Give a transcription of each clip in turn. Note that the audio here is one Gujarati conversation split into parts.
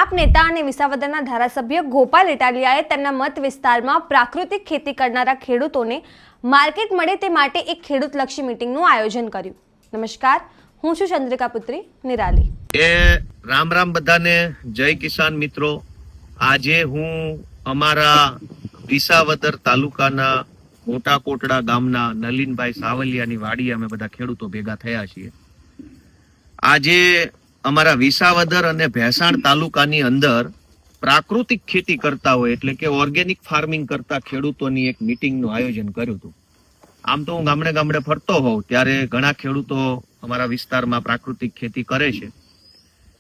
આપ નેતા અને વિસાવદરના ધારાસભ્ય ગોપાલ ઇટાલિયાએ તેમના મત વિસ્તારમાં પ્રાકૃતિક ખેતી કરનારા ખેડૂતોને માર્કેટ મળે તે માટે એક ખેડૂતલક્ષી મીટિંગનું આયોજન કર્યું. નમસ્કાર, હું છું ચંદ્રિકા પુત્રી નિરાલી. રામ રામ બધાને, જય કિસાન મિત્રો. આજે હું અમારા વિસાવદર તાલુકાના મોટા કોટડા ગામના નલિનભાઈ સાવલિયાની વાડી અમે બધા ખેડૂતો ભેગા થયા છીએ. આજે અમારા વિસાવદર અને ભેસાણ તાલુકાની અંદર પ્રાકૃતિક ખેતી કરતા હોય એટલે કે ઓર્ગેનિક ફાર્મિંગ કરતા ખેડૂતોની એક મીટિંગનું આયોજન કર્યું હતું. આમ તો હું ગામડે ગામડે ફરતો હોઉં ત્યારે ઘણા ખેડૂતો અમારા વિસ્તારમાં પ્રાકૃતિક ખેતી કરે છે,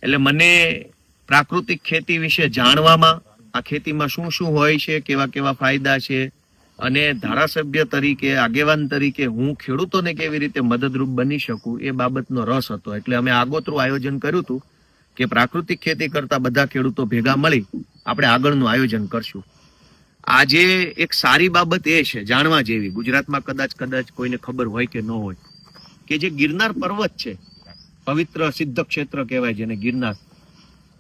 એટલે મને પ્રાકૃતિક ખેતી વિશે જાણવામાં, આ ખેતીમાં શું શું હોય છે, કેવા કેવા ફાયદા છે, અને ધારાસભ્ય તરીકે, આગેવાન તરીકે હું ખેડૂતોને કેવી રીતે મદદરૂપ બની શકું એ બાબતનો રસ હતો. એટલે અમે આગોતરું આયોજન કર્યું હતું કે પ્રાકૃતિક ખેતી કરતા બધા ખેડૂતો ભેગા મળી આપણે આગળનું આયોજન કરશું. આજે એક સારી બાબત એ છે જાણવા જેવી, ગુજરાતમાં કદાચ કોઈને ખબર હોય કે ન હોય, કે જે ગિરનાર પર્વત છે, પવિત્ર સિદ્ધ ક્ષેત્ર કહેવાય જેને ગિરનાર,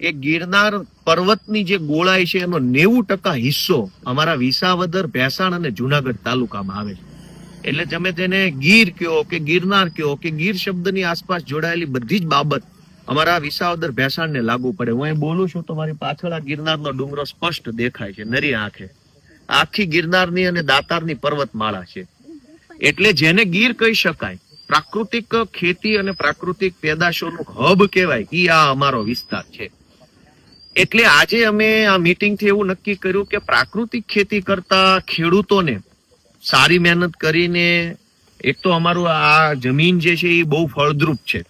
એ ગિરનાર પર્વતની જે ગોળાઈ છે એનો 90% હિસ્સો અમારા વિસાવદર, ભેસાણ અને જુનાગઢ તાલુકામાં આવે છે. એટલે તમે તેને ગીર કયો કે ગિરનાર કયો કે ગીર શબ્દની આસપાસ જોડાયેલી બધી જ બાબત અમારા વિસાવદર, ભેસાણને લાગુ પડે. હું અહીં બોલું છું તો મારી પાછળ આ ગિરનારનો ડુંગરો સ્પષ્ટ દેખાય છે નરી આંખે. આખી ગિરનારની અને દાતારની પર્વતમાળા છે. એટલે જેને ગીર કહી શકાય, પ્રાકૃતિક ખેતી અને પ્રાકૃતિક પેદાશોનું હબ કહેવાય, ઈ આ અમારો વિસ્તાર છે. એટલે આજે અમે આ મીટિંગથી એવું નક્કી કર્યું કે પ્રાકૃતિક ખેતી કરતા ખેડૂતોને સારી મહેનત કરીને, એક તો અમારું આ જમીન જે છે એ બહુ ફળદ્રુપ છે,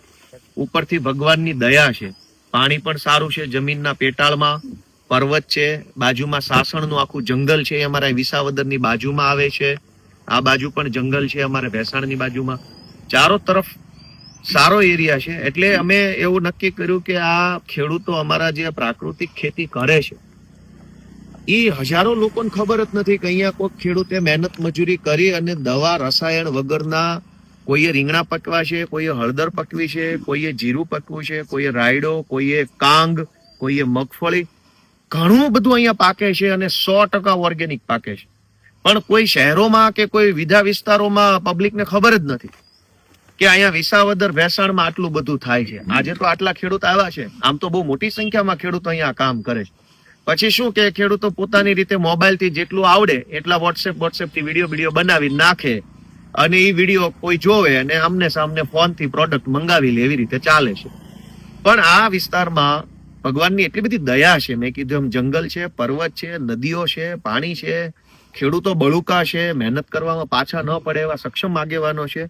ઉપરથી ભગવાનની દયા છે, પાણી પણ સારું છે, જમીનના પેટાળમાં પર્વત છે, બાજુમાં સાસણનું આખું જંગલ છે, એ અમારા વિસાવદરની બાજુમાં આવે છે, આ બાજુ પણ જંગલ છે અમારે ભેસાણની બાજુમાં, ચારો તરફ સારો એરિયા છે. એટલે અમે એવું નક્કી કર્યું કે આ ખેડૂતો અમારા જે પ્રાકૃતિક ખેતી કરે છે એ હજારો લોકોને ખબર જ નથી કે અહીંયા કોઈ ખેડૂતે મહેનત મજૂરી કરી અને દવા રસાયણ વગરના, કોઈએ રીંગણા પકવા છે, કોઈએ હળદર પકવી છે, કોઈએ જીરું પકવું છે, કોઈએ રાયડો, કોઈએ કાંગ, કોઈએ મગફળી, ઘણું બધું અહીંયા પાકે છે અને 100% ઓર્ગેનિક પાકે છે. પણ કોઈ શહેરોમાં કે કોઈ વિધા વિસ્તારોમાં પબ્લિકને ખબર જ નથી કે અહીંયા વિસાવદર, ભેસાણમાં આટલું બધું થાય છે. આજે તો આટલા ખેડૂત આવ્યા છે, આમ તો બહુ મોટી સંખ્યામાં ખેડૂતો અહીંયા કામ કરે છે. પછી શું કે ખેડૂતો પોતાની રીતે મોબાઈલથી જેટલું આવડે એટલા વોટ્સએપથી વિડીયો બનાવી નાખે અને એ વિડીયો કોઈ જોવે અને આમને સામને ફોનથી પ્રોડક્ટ મંગાવી લે, એવી રીતે ચાલે છે. પણ આ વિસ્તારમાં ભગવાનની એટલી બધી દયા છે, મેં કીધું એમ જંગલ છે, પર્વત છે, નદીઓ છે, પાણી છે, ખેડૂતો બળુકા છે, મહેનત કરવામાં પાછા ન પડે એવા સક્ષમ આગેવાનો છે,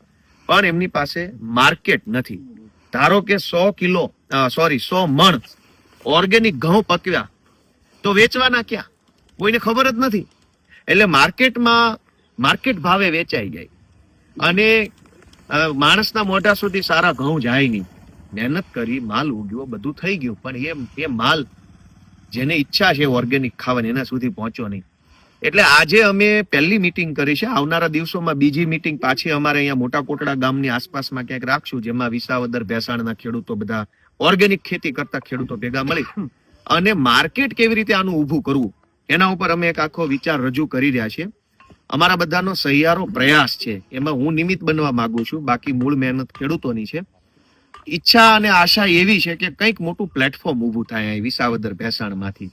પણ એમની પાસે માર્કેટ નથી. ધારો કે 100 મણ ઓર્ગેનિક ઘઉં પકવ્યા તો વેચવાના ક્યાં, કોઈને ખબર જ નથી. એટલે માર્કેટ ભાવે વેચાઈ જાય અને માણસના મોઢા સુધી સારા ઘઉં જાય નહીં. મહેનત કરી, માલ ઉગ્યો, બધું થઈ ગયું, પણ એ માલ જેને ઈચ્છા છે ઓર્ગેનિક ખાવાની એના સુધી પહોંચ્યો નહીં. એટલે આજે અમે પહેલી મીટિંગ કરી છે. આવનારા દિવસોમાં બીજી મીટિંગ પાછી અમારે અહીંયા મોટા કોટડા ગામની આસપાસમાં ક્યાંક રાખશું, જેમાં વિસાવદર, ભેસાણના ખેડૂતો બધા ઓર્ગેનિક ખેતી કરતા ખેડૂતો ભેગા મળી અને માર્કેટ કેવી રીતે આનું ઊભું કરવું એના ઉપર અમે એક આખો વિચાર રજૂ કરી રહ્યા છીએ. અમારા બધાનો સહિયારો પ્રયાસ છે, એમાં હું નિમિત્ત બનવા માંગુ છું, બાકી મૂળ મહેનત ખેડૂતોની છે. ઈચ્છા અને આશા એવી છે કે કંઈક મોટું પ્લેટફોર્મ ઊભું થાય અહીં વિસાવદર, ભેસાણમાંથી,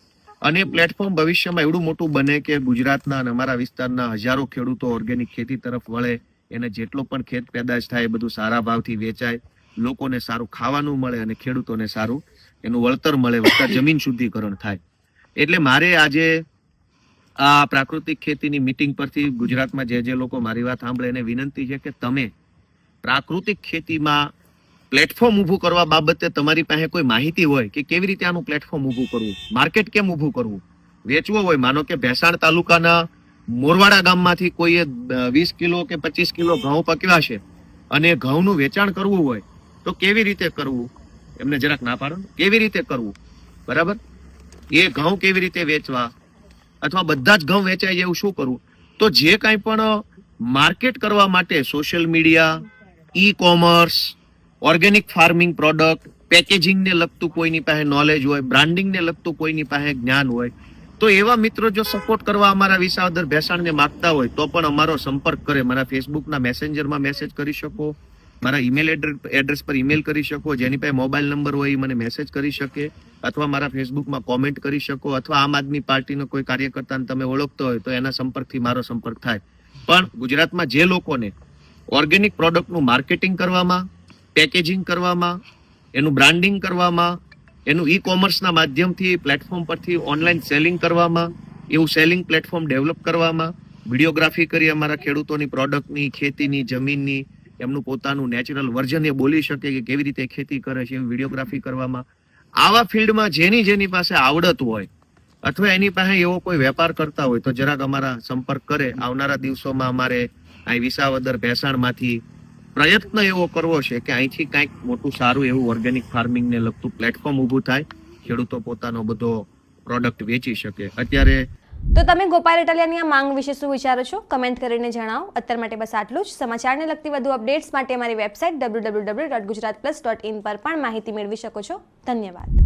અને પ્લેટફોર્મ ભવિષ્યમાં એવડું મોટું બને કે ગુજરાતના અને અમારા વિસ્તારના હજારો ખેડૂતો ઓર્ગેનિક ખેતી તરફ વળે, એને જેટલો પણ ખેત પેદાશ થાય એ બધું સારા ભાવથી વેચાય, લોકોને સારું ખાવાનું મળે અને ખેડૂતોને સારું એનું વળતર મળે, વત્તા જમીન શુદ્ધિકરણ થાય. એટલે મારે આજે આ પ્રાકૃતિક ખેતીની મીટિંગ પરથી ગુજરાતમાં જે લોકો મારી વાત સાંભળે એને વિનંતી છે કે તમે પ્રાકૃતિક ખેતીમાં પ્લેટફોર્મ ઊભું કરવા બાબતે તમારી પાસે કોઈ માહિતી હોય કે કેવી રીતે આનું પ્લેટફોર્મ ઊભું કરવું, માર્કેટ કેમ ઊભું કરવું, વેચવો હોય, માનો કે ભેસાણ તાલુકાના મોરવાડા ગામમાંથી કોઈએ 20 કિલો કે 25 કિલો ઘઉં પકવ્યા છે અને ઘઉંનું વેચાણ કરવું હોય તો કેવી રીતે કરવું, એમને જરાક ના પાડો, કેવી રીતે કરવું, બરાબર, એ ઘઉં કેવી રીતે વેચવા, અથવા બધા જ ઘઉં વેચાય જાય એવું શું કરવું. તો જે કાંઈ પણ માર્કેટ કરવા માટે social media, e commerce, organic farming product, પેકેજિંગને લગતું કોઈની પાસે નોલેજ હોય, બ્રાન્ડિંગને લગતું કોઈની પાસે જ્ઞાન હોય, તો એવા મિત્રો જો સપોર્ટ કરવા અમારા વિસાવદર ભેસાણને માંગતા હોય તો પણ અમારો સંપર્ક કરે. મારા ફેસબુકના મેસેન્જરમાં મેસેજ કરી શકો, મારા ઈમેલ એડ્રેસ પર ઈમેલ કરી શકો, જેની પાસે મોબાઈલ નંબર હોય એ મને મેસેજ કરી શકે, અથવા મારા ફેસબુકમાં કોમેન્ટ કરી શકો, અથવા આમ આદમી પાર્ટીનો કોઈ કાર્યકર્તાને તમે ઓળખતો હોય તો એના સંપર્કથી મારો સંપર્ક થાય. પણ ગુજરાતમાં જે લોકોને ઓર્ગેનિક પ્રોડક્ટનું માર્કેટિંગ કરવામાં, પેકેજિંગ કરવામાં, એનું બ્રાન્ડિંગ કરવામાં, એનું ઈ કોમર્સના માધ્યમથી પ્લેટફોર્મ પરથી ઓનલાઈન સેલિંગ કરવામાં, એવું સેલિંગ પ્લેટફોર્મ ડેવલપ કરવામાં, વિડીયોગ્રાફી કરી અમારા ખેડૂતોની પ્રોડક્ટની, ખેતીની, જમીનની, એમનું પોતાનું નેચરલ વર્ઝન એ બોલી શકે કે કેવી રીતે ખેતી કરે છે એવી વિડીયોગ્રાફી કરવામાં, આવા ફિલ્ડમાં જેની પાસે આવડત હોય અથવા એની પાસે એવો કોઈ વેપાર કરતા હોય તો જરાક અમારા સંપર્ક કરે. આવનારા દિવસોમાં અમારે અહીં વિસાવદર ભેસાણમાંથી પ્રયત્ન એવો કરવો છે કે અહીંથી કંઈક મોટું સારું એવું ઓર્ગેનિક ફાર્મિંગને લગતું પ્લેટફોર્મ ઊભું થાય, ખેડૂતો પોતાનો બધો પ્રોડક્ટ વેચી શકે. અત્યારે તો તમે ગોપાલ ઇટાલિયાની આ માંગ વિશે શું વિચારો છો? કમેન્ટ કરીને જણાવો. અત્યાર માટે બસ આટલું જ. સમાચારને લગતી વધુ અપડેટ્સ માટે અમારી વેબસાઇટ www.gujaratplus.in પર પણ માહિતી મેળવી શકો છો. ધન્યવાદ.